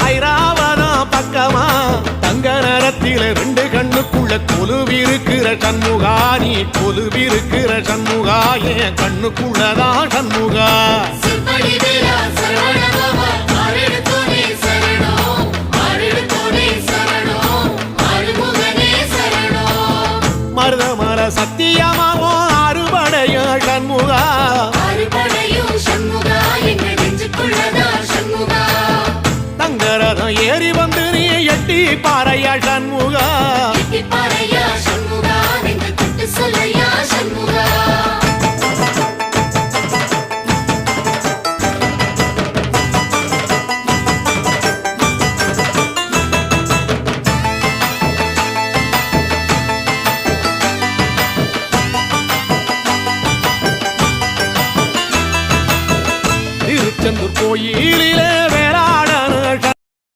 ஐராவதம் பக்கமா தங்க நேரத்தில ரெண்டு கண்ணுக்குள்ள கொலுவிருக்கிற சண்முகா நீ கொலுவிருக்கிற சண்முகா என் கண்ணுக்குள்ளதான் சண்முகா மருதமர சத்தியமாவோ அறுபடைய சண்முகா தங்கரதம் ஏறி வந்து நீ எட்டி பாறையா சண்முகா சண்முகா